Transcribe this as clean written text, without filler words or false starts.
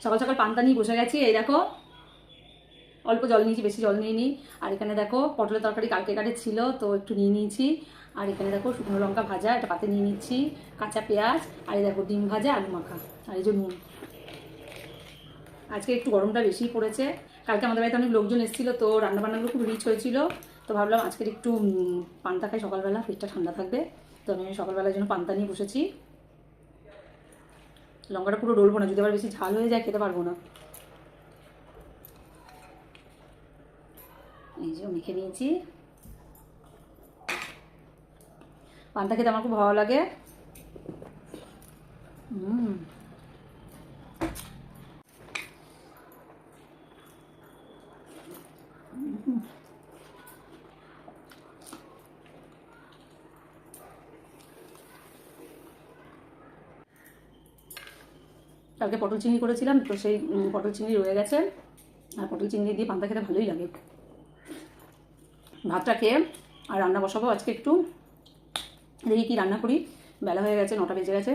সকাল সকাল পান্তা নিয়ে বসে গেছি। এই দেখো অল্প জল নিয়েছি, বেশি জল নিয়ে নিই। আর এখানে দেখো পটলের তরকারি কালকে কাটে ছিল তো একটু নিয়ে নিয়েছি। আর এখানে দেখো শুকনো লঙ্কা ভাজা, এটা পাতে নিয়ে নিচ্ছি, কাঁচা পেঁয়াজ, আর এই দেখো ডিম ভাজা, আলু মাখা, আর এই যে নুন। আজকে একটু গরমটা বেশি পড়েছে। কালকে আমাদের বাড়িতে অনেক লোকজন এসেছিলো, তো রান্নাবান্নাগুলো খুব রিচ হয়েছিল। তো ভাবলাম আজকের একটু পান্তা খাই সকালবেলা, পেটটা ঠান্ডা থাকবে। তো আমি সকালবেলার জন্য পান্তা নিয়ে বসেছি। লঙ্কাটা পুরো ডলবো না, যদি আবার বেশি ঝাল হয়ে যায় খেতে পারবো না। এই যে মেখে নিয়েছি। পান্তা খেতে আমার খুব ভালো লাগে। কালকে পটল চিংড়ি করেছিলাম, তো সেই পটল চিংড়ি রয়ে গেছে। আর পটল চিংড়ি দিয়ে পান্তা খেতে ভালোই লাগে। ভাতটা খেয়ে আর রান্না বসাবো আজকে একটু, দেখি কী রান্না করি। বেলা হয়ে গেছে, 9টা বেজে গেছে।